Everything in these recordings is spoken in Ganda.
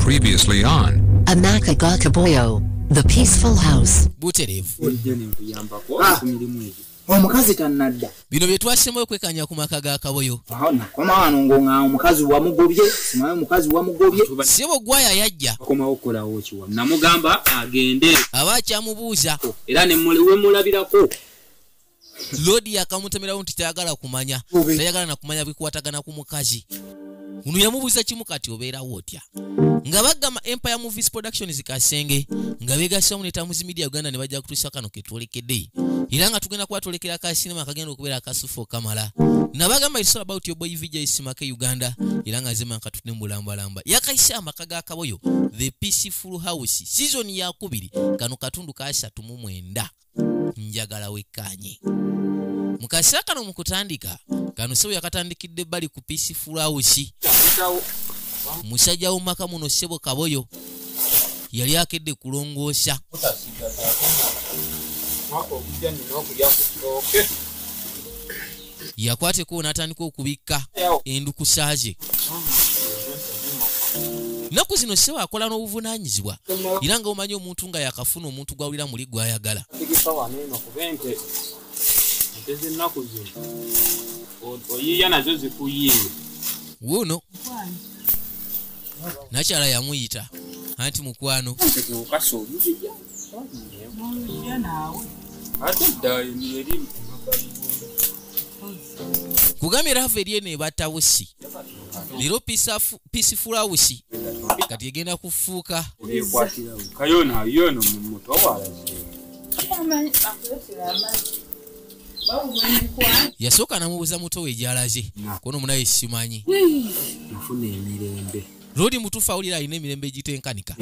Previously on AMAKA KABOYO, the peaceful house. Buterevu. Omukazi tanadda. Bino bye twasemayo kwekanya ku maka ga Kaboyo. Ahona, koma wano ngonga omukazi wa mugobye, simayo omukazi wa mugobye. Sebo gwaya yajja. Koma okola okiwa. Namugamba agende. Abacha mubuuza. Era ne muliwe mulabirako. Lodi yakamutemera nti tayagala kumanya. Tayagala na kumanya bikwatagana ku mukazi. Uno yamubuuza kimu kati obeera wotya. Nga bagamba Empire Movies Productions Kasenge nga begasa mu TAMZ Media Uganda ne bajja kutuusa kano ketwolekedde. Era nga tugenda kwatolekera ka cinema kagenda okubeera akasufo kamala. Na bagamba it's all about your boy VJ ISMA Uganda. Era nga zema nkatune mulamba. Yakaisa amaka ga Kaboyo, The Peaceful House season ya 2 kano katundu ka 39 njagala wekanye. Mukasa kano mukutandika kano sebo yakatandikidde bali ku Peaceful House. Musajja omaka muno Sebo Kaboyo yali akedde kulongoosa. Yakwate ko natandika okubikka endukusaaje. Naku zino Sebo akola n'obuvunanyizibwa. Era nga omanyi omuntu nga yakafuna omuntu gwawulira muli gwayagala. Wuno nakyala yamuyita anti mukwano kugambye rafu eriye nebatta busi lero Peaceful House kati egenda kufuuka kayono muto wala yasooka namubuuza muto we gyalaze kono munaye simanyi nafuna emirembe Lodi mutuufu awulira alina emirembe egitenkanika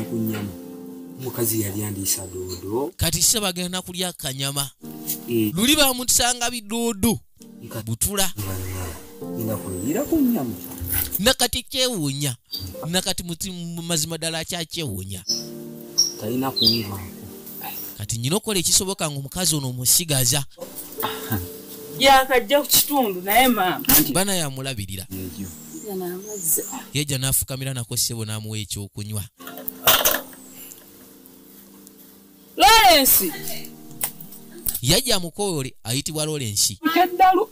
mukazi yali andisa doodo kati se bagenda kulya kanyama luli bamutusanga bidoodo butula inakulira ku nyama nakati kyewuunya nakati muti mazima ddala akyakyewuunya talina kunva kati nyina okola ekisoboka ng'omukazi ono omusigaza yakajja ku kitundu naye maama bana yamulabirira yejja n'afukamira nako Sebo n'amuwa ekyokunywa. Lawrence yajja amukoyole ayitibwa Lawrence keddalu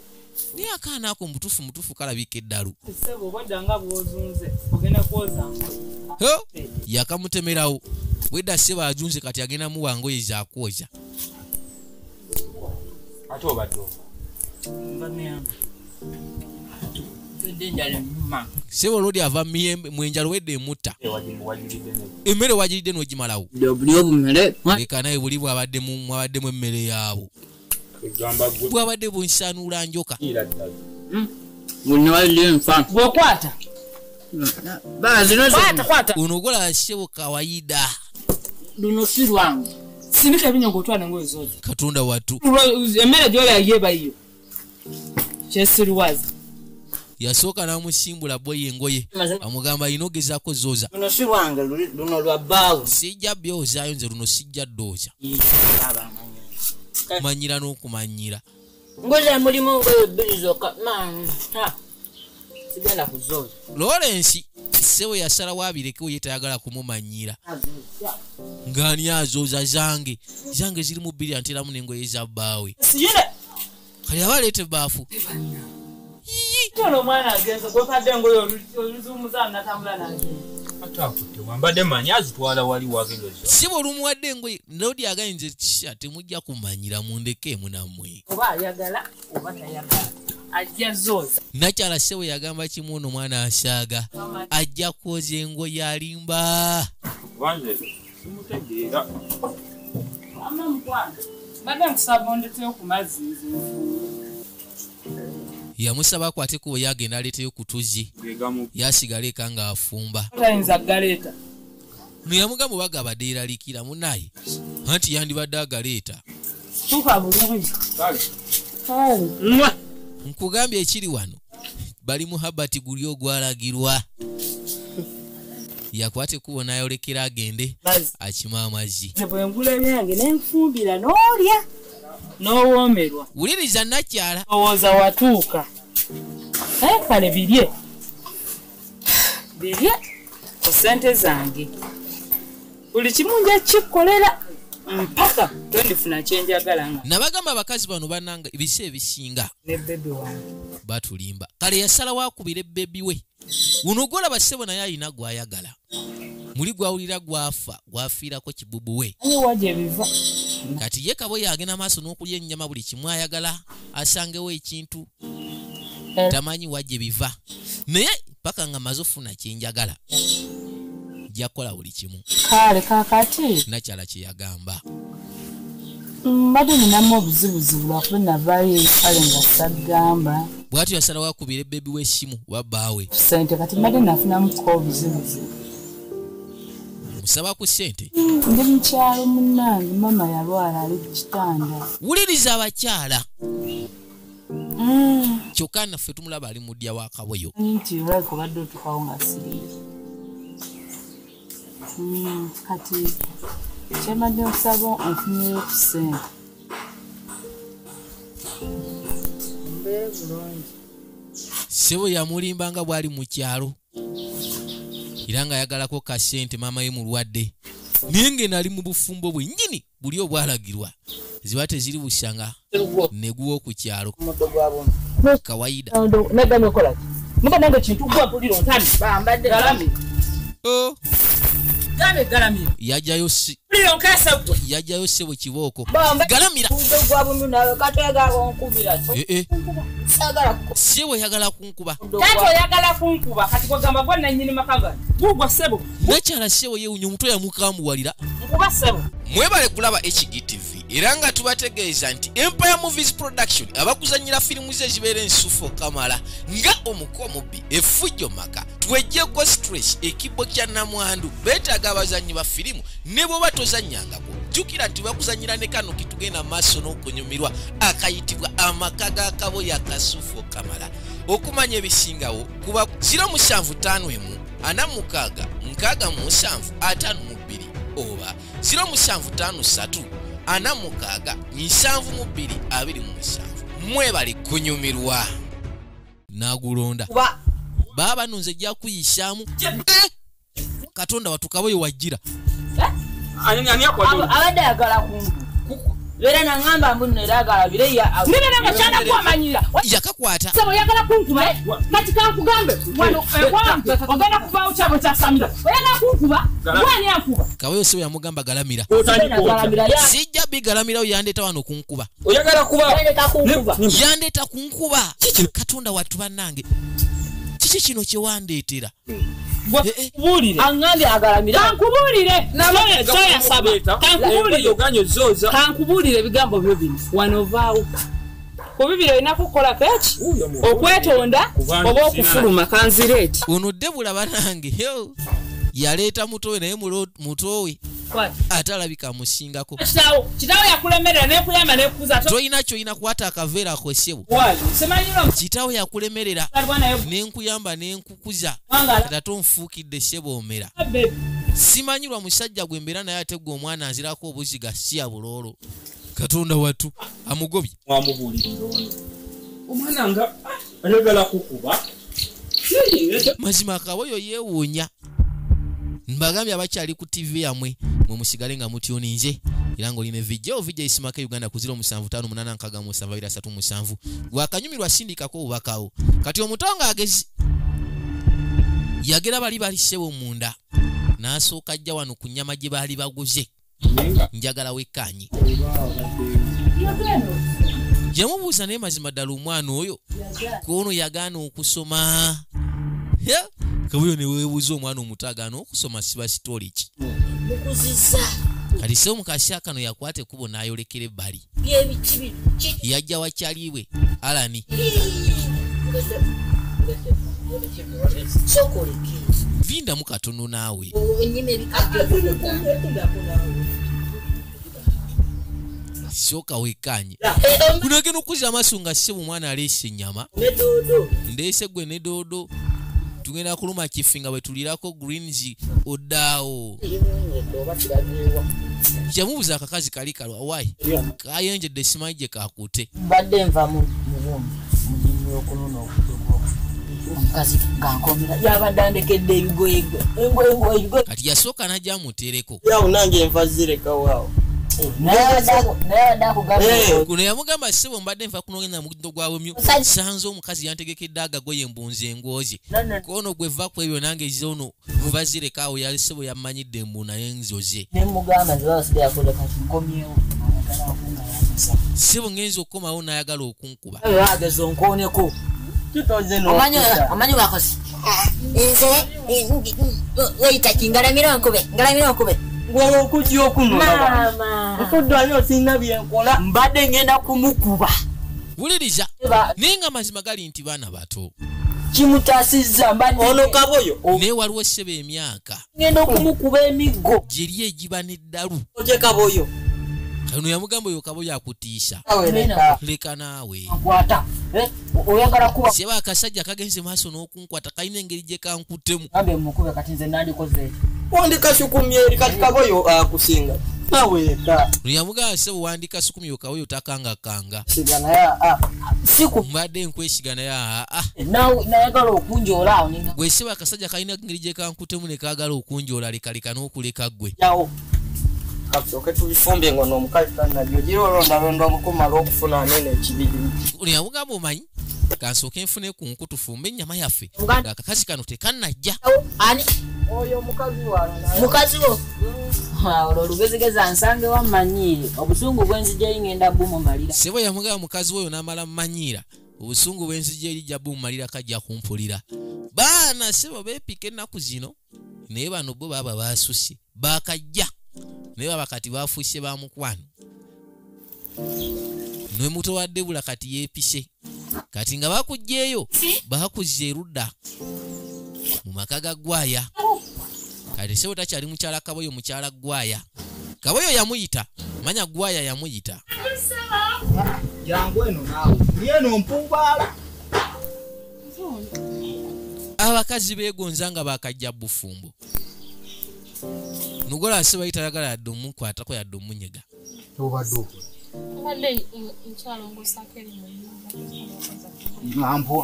naye akaana ako mutuufu kalabika eddalu. Sebo badanga bwozunze ogenda kwozanga yakamutemerawo bwedda Sebo ajunze kati agenda muwa ngoye zakwoza. ate obadde Sebo Lodi ava mwenjalo wedde emutta emmere wagiridde n'ogimalawo leka naye buli bwabaddemu emmere yaabo bwabadde bunsanuula njoka bwokwata onogola Sebo kawaida luno si lwange sinika ebinyo ng'otwala ngoye zote Katonda wattu emmere gy'oyo ayeba iyo kyesirwazi yasooka n'amusimbula boyi engoye amugamba alina ogezaako zooza luno si lwange luno lwa bbaawe sijja byozaayo nze luno sijja ddooza kumanyira n'okumanyira ngoza mulimu ngoye bbiri zokka sigenda kuzooza. Lawrence Sebo yasalawo abirekewo ye tayagala kumumanyira ng'ani azooza zange zirimu bbiri anteramu n'engoye za bbaawe kali aba aleeta ebbaafu tono mwana agenza kwekadde ngoye oluzumuza natambula nange atakutte wambadde manyi azitwala wali wagendoza Sebo olumuwadde engoye Lodi agayinza kisha temujja kumanyira mundekeemu nammwe oba ayagala oba tayagala ajja zooza. Nakyala Sebo yagamba kimu ono mwana asaaga ajja kwoza engoye alimba wanze simutegeera ama mukwana badde nkusaba ondeteyo ku mazzi yamusaba akwateko we yagenda aleeteyo ku tuzzi yasigala eka ng'afumba tayinza galeeta neyamugamba obaga abadde eralikira munaye anti yandibadde agaleeta tuka bulungi nkugambye ekiri wano bali mu habati guli ogwalagirwa yakwateko wona ayolekera agende akima amazzi bwengula ebyange nenfumbira n'olya n'owoomerwa wuliriza nakyala owooza watuuka kale birye ku ssente zange buli kimu nja kikolera mpaka tondifuna kyenjagala nga nabagamba abakazi bano bananga ebise ebisinga ne bebi wange batulimba kale yasala wakubira ebbebi we uno golaba ssebo naye alina gwayagala muli gwawulira gwafiirako kibubu we waje biva kati ye Kaboyo agenda maaso n'okulya ennyama buli kimu ayagala asangewo ekintu tamanyi wajje biva naye paka nga maze ofuna kyenjagala jakola buli kimu kale kakati nakyala kye yagamba mbadde ninamu obuzibuzibu lwakuba navaayo kale nga sagamba bw'atyo yasala wakubira ebbebi w'essimu wabbaawe ssente kati mbadde nafunamuko obuzibuzibu musaba ku ssente ndi mukyalo munnange mama yalwala ali ku kitanda wuliriza abakyala kyokka naffe tumulaba ali muddya wa Kaboyo nti lwaki obadde otukawo nga siriiyo kati kyembadde okusaba onfunyeyo ku ssente mbeere bulungi ssebo yamulimba nga bw'ali mu kyalo era ng'ayagalako ka ssente maama ye mulwadde naye ngeno ali mu bufumbo bwe nnyini buli obwalagirwa ziba teziri busanga neguwo ku kyalo kawaida muba nange kintu gwa mpulira ontami bambadde galami yajayo ssebo kibooko galamira ssebo yagala kunkuba nakyala ssebo yewunya omutwe yamukambuwalira mwebale kulaba HGTV era nga tubategeeza nti Empire Movies Production abakuzanyira firimu ze ezibeera ensufu kamala nga omuko omubbi effujjo maka twejjeko stress ekibo kya namwandu beetaaga abazannyi ba firimu ne bw'oba tozannyangako jjukira nti bakuzanyira ne kano kitugenda maaso n'okunyumirwa akayitibwa amaka ga Kaboyo akasufu kamala okumanya ebisingawo kuba 075 46 67 52 oba 075 3 46 72 mwebale kunyumirwa nagulonda baba nunze jja kuyishamu Katonda watu Kaboyo wajira abadde ayagala kunku era nangamba mbuno era agala bire ya nene nangachana kwamanyira yakakwata sabo yagala kunkuba kati kankugambe wano wange ogenda kuba uchabo cha samira oyagala kunkuba wani yankuba Kaboyo sebo yamugamba galamira sijja bigalamira yandeta wano kunkuba oyagala kuba yandeta kunkuba Katonda watu banange kiki kino kye wandeetera kubulire angambi agalamira kankubulire soya saba kankubulire ebigambo byo bino wanovaawo kubibiro inakukola keki okwetonda oba okufuluma kanzireeti ono debula banange yaleeta mutowe naye mutowe atalabika amusingako kitawo yakulemerera nekuyamba nekuza toyina kyoyina kwata akaveera akwesebo kitawo yakulemerera nenkuyamba nenkukuza kata tonfuukidde sebo omera simanyirwa musajja gwe mbeera naye ate gwe omwana azirako obuziga siya buloolo Katonda watu amugobye wamubulirira ono omwana nga ayagala kukuba mazima Kaboyo yeewuunya mbagambye abakyali ku TV yamwe mwe musigale nga mutyuninze era ng'olina VJ ISMA Uganda ku 07565737 gwakanyumirwa sindikako obubakawo kati omutonga agezi yagera bali ssebo munda n'asooka ajja wano ku nnyama gye baali baguze njagala wekkaanyi gyemubuusa naye mazima ddala omwana oyo koono yagaana okusoma Kaboyo ne weebuuza omwana omuto agaana okusoma siba sitoli ki kati se omukasi akano yakwata ekkubo n'ayolekera ebbali yajja wakyaliwe alani vindamu katono naawe sooka wekkaanye kunagenda okuzza amaaso nga ssebo omwana aleese ennyama ndeese gwe ne doodo tugenda kuluma kifi nga bwe tulirako greens oddaawo kyamubuuza akakazi kali kalwa wayi kayenjedde simanyi gye kakute mbadde nva mu munyimi okunona okutego omukazi gankomera yabadde andekedde ebigoye kati yasooka najja amuteereko yawo nange enva zireka waawo kuno yamugamba ssebo mbadde nfa kunogenda mugendo gwabwe sanze omukazi yantegekedde agagoye embunzi engooze kono gwe va ku ebyo nange zono vuba zirekaawo yali ssebo yammanyidde mbu naye nzoze ssebo ngenza okukomawo n'ayagala okunkuba amanyi wakoze nze weyita kingalamira nkube gwe okujja okunona okuddwanyo osinga byenkola mbadde ngenda kumukuba wuliriza naye nga mazima gali nti baana bato kimutaasizza mbadde ono kaboyo naye waliwo ssebo emyaka ngenda okumukuba emiggo gyeri egiba n'eddalu oje kaboyo kano yamugamba oyo kaboyo akutiisa leka naawe nkwata oyagala kuba seba akasajja kagenze maaso n'okunkwata kalina engeri gye kankutemu ambe mukube kati nze nandikoze ekyo wandika shukumye eri kati kaboyo akusinga naweka yamugamba ssebo wandika sukumyo kaboyo takangakanga siku mbadde nkwesiga naye nayagala okunjoola awo gwe ssebo akasajja kalina engeri gye kankutemu ne kaagala okunjoola lekaleka n'okuleka ggwe yawo kasoke tubifumbye ngono omukazi tanajjo gira olondalonda omukumala okufuna anene ekibiri yamugamba omanyi kansooke nfune ku nku tufumbe ennyama yaffe ng'akakazi kano tekannajja ani oyo mukazi wo olwo olugezigeza nsange wammanyiire obusungu bw'enzija eri ngenda bumumalira ssebo yamugamba mukazi we oyo n'amala mmanyiira obusungu bw'enzija eri jja bumumalira kajja kumpulira baana ssebo beepika ennaku zino naye bano bo baba baasusse baakajja naye baba kati baafuuse ba mukwano nwe muto wa Debula kati yeepise kati nga bakugjeeyo bakuzza erudda mu maka ga Gwaya kati ssebo takyali mukyala Kaboyo mukyala Gwaya Kaboyo yamuyita manya Gwaya yamuyita jangu eno naawe yeno mpubaala abakazi beegonza nga bakajja bufumbo nugola ssebo yitayagala yadde omukwatako yadde omunyega obadde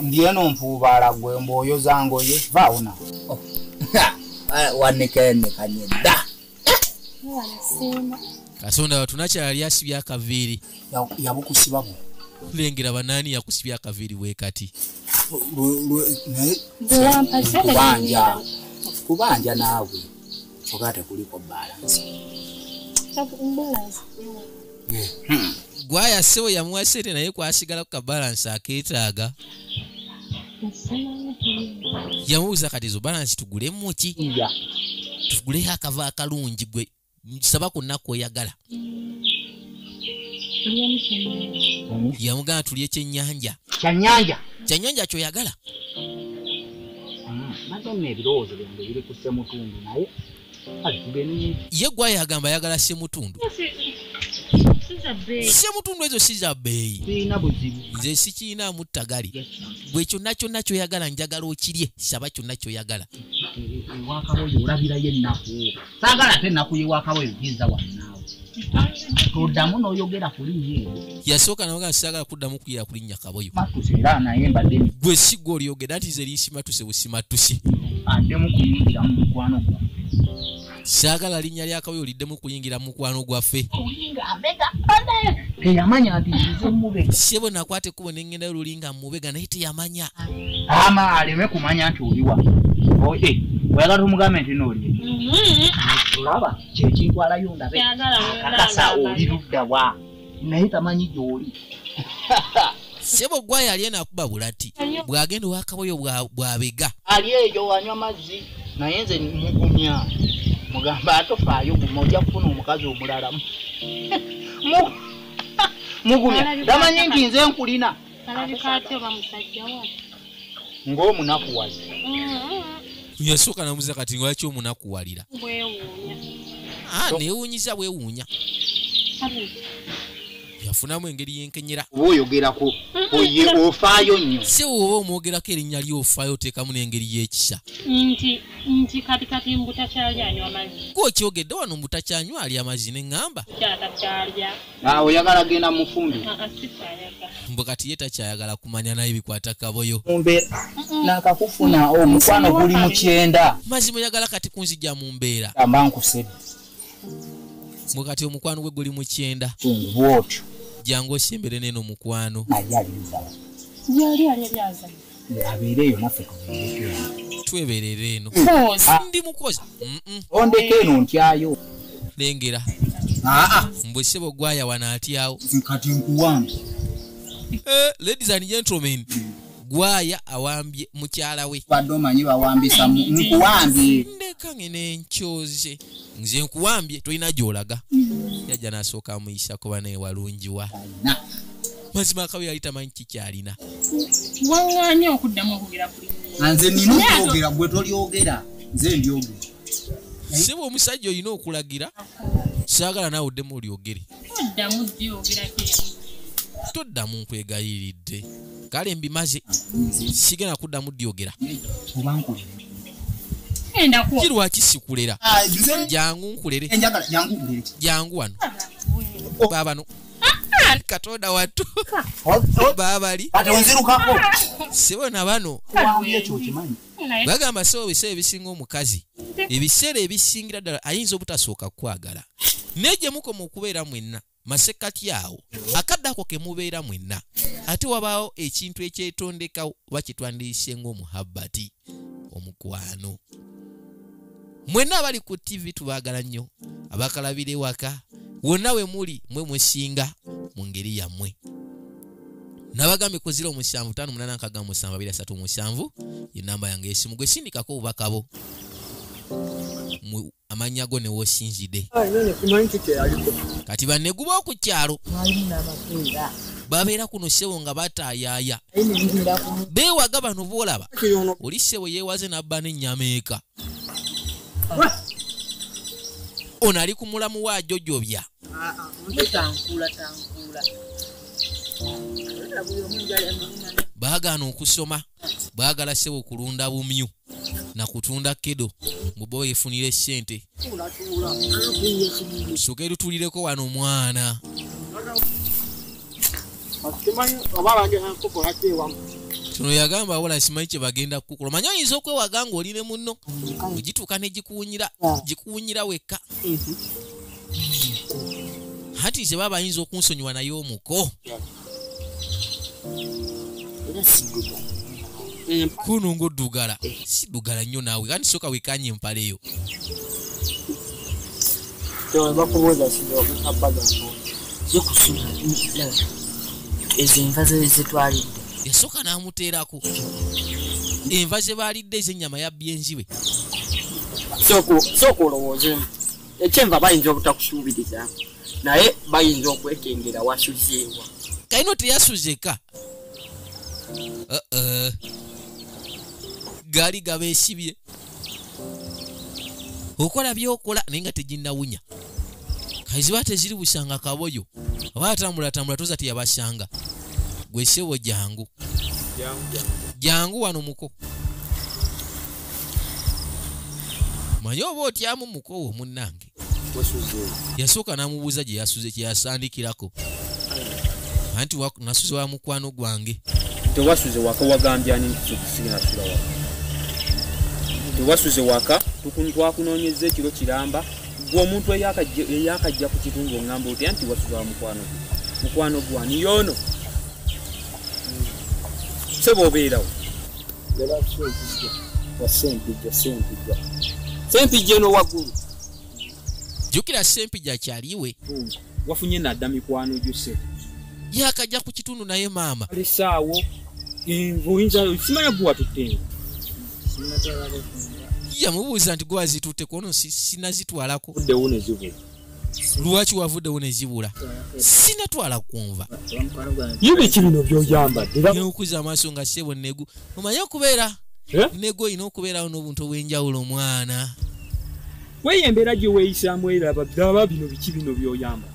ndieno mpubaala gwe mboyo zangoye vaona wanekenekanyedda Kasonda watunakyali asibya akaviiri yabukusibabo lengera banaani yakusibya akaviiri wekati kubanja naawe ogate kuliko balance Gwaya ssebo yamuwasete naye kwasigala ku kabalansi akeetaaga yamubuuza kati zo balansi tugule muki tuguleho akava akalungi gwe nsaba ku nnaku oyagala yamugamba tulye kyennyanja kyennyanja kyoyagala matonna ebirowoozo byange biri ku ssemutundu naye ye Gwaya agamba ayagala ssemutundu ssemutundu ezo si za bbeeyi nze sikiinaamu ttagali gwe kyonna kyonna kyoyagala njagala okirye saba kyonna kyoyagala ewakaboyo olabirayo ennaku saagala te ennaku yewakaboyo giza wannaawe toddamu n'oyogera ku linnya eyo yasooka nawe nga saagala kuddamu kuyira ku linnya Kaboyo matuse era naye mbadde gwe si gwe olyogera nti nze liisimatuse busimatuse addemu kuyingira mu mukwano gwaffe saagala linnya lya Kaboyo liddemu kuyingira mu mukwano gwaffe teyamanya nti nze mubega ssebo nakwata ekkubo n'engenda y'olulinga mubega naye teyamanya ama aleme kumanya nti oli wa oyagala tumugambe nti noolye olaba kyekintu alayo ndabe kakasa oli ludda wa naye tamanyi gy'oli ssebo Gwaya ali enakuba bulati bw'agenda owa Kaboyo bw'abega ali eyo wanywa mazzi naye nze mugumya mugamba atofaayo guma ojja kufuna omukazi omulalamu mugumya tamanyi nti nze nkulina ng'omunakuwazi yasooka namuza kati lwaki omunakuwalira neewuunyiza bwewuunya yafunamu engeri yenkenyera oyogerako oye ofaayo nnyo si woba omwogerako erinnya lyofaayo oteekamu n'engeri y'ekisa nti kati mbutakyali anywa amazzi gwokyogedde wano mbutakyanywa ali amazzi ne ŋŋamba oyagala genda mufumbi mbwe kati ye takyayagala kumanya naye bikwata Kaboyo mumbeera nakakufuna omukwano guli mu 9 mazima oyagala kati kunzijja mu mbeera amba nkusedde mbwe kati omukwano gwe guli mu 9 bwotyo jangu osembere neno mukwano abeereyo naffe tweberera eno ndi mukozi ondeka eno ntyayo lengera mbwe ssebo gwaya wano atyawo kati nkuwambe ladies and gentlemen gwaya awambye mukyala we badde omanyi bawambisa nkuwambye ndeka ngene enkyoze nze nkuwambye tolina gy'olaga yajja n'asooka amuyisako banaye walungiwa mazima Akaboyo yali tamanyi kikyalina waŋŋaanye okuddamu okwogera kuli nze nina okwogera gwe tolyogera nze ndyogera seba omusajja olina okulagira saagala naawe oddemu olyogere oddamu ddyogera toddamu nkwegayiridde kale mbimaze sigenda kuddamu ddyogera kirwaki sikulera jangu nkulere jangu wano baabano katonda wattu baabali sibona bano bagamba sebo biseera ebisinga omukazi ebiseera ebisingira ddala ayinza obutasooka kwagala naye gye mukoma okubeera mwenna masekati awo akadde ako ke mubeera mwenna ate wabaawo ekintu ekyetondeka oba kyetwandiyise ng'omuhabbati omukwano mwenna abali ku TV tubaagala nnyo abakalabira ewaka wonna we muli mwe musinga mu ngeri yammwe nabagambye ku 07589727 ye namba yange esimu gwe sindikako obubaka bo amannya go ne wosinzide kati banne guba ku kyalo babeera kuno ssebo nga bataayaaya beewaga bano boolaba oli ssebo yeewaze nabba n'ennyama ono ali ku mulamu wa jojobya baagaana okusoma baagala ssebo kulunda bumyu na kutunda kedo mubo yefunire ssente soke tutulireko wano mwana tuno yagamba wala simanyi kye bagenda kukola manyi oyinza okwewaga nga oline munno ogituuka ne gikuwunyira wekka hati nze baba ayinza okunsonyiwa naye omuko kuno ng'oddugala si ddugala nnyo naawe kandi soka wekanye empaleyo ezo enva zetwalidde yasooka n'amuteerako enva ze baalidde ez'ennyama yabbye enzibe sooka olowooze ekyenva bayinza obutakusuubiriza naye bayinza okwekengera wasuzeewa kayino teyasuzeka gaali gabeesibye okola byokola naye nga teginnawunya kaziba teziri busanga Kaboyo oba atambulatambula toza teyabasanga gwe ssebo jangu wano muko manyi oba otyamu mukowo munnange yasooka n'amubuuza gye yasuze kyeyasandikirako anti nasuze wa mukwano gwange tewasuze waka wagambye ani nkusigina sula waka tewasuze waka twakunoonyeza ekiro kiramba gwe omuntu eyakajja ku kitundu oŋŋamba otya nti wasuze wa mukwano gwani yoono seba obeerawo sempijja eno waggulu jjukira sempijja kyaliwe wafunye nadda mikwano gyose yakajja ku kitundu naye maama alisaawo envu simanya gwe watuttenga yamubuuza nti gwe wazitutte kono sinazitwalako vuddewo ne zibula lwaki wavuddewo ne zibula sinatwala kunva yebiki bino byoyambadde neokuza amaaso nga ssebo negu omanye okubeera nego olina okubeerawo n'obuntu obw'enjawulo omwana weyo embeera gye weeyisaamu eraba bino biki bino byoyamba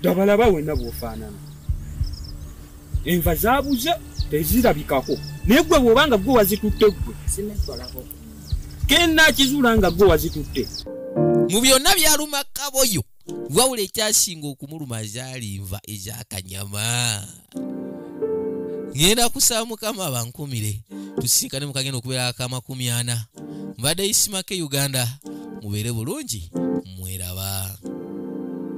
dabalaba wenna bw'ofaanana enva zaabuze tezirabikako naye gwe bw'obanga gwe wazitutte gwe kenna kizuula nga gwe wazitutte mu byonna byaluma Kaboyo wawula ekyasinga okumuluma zaali nva ez'akanyama. Ngenda kusaba Mukama bankumire tusiikane mu kagenda okubeera aka 40 mbadde ISMA Uganda mubeere bulungi mweraba.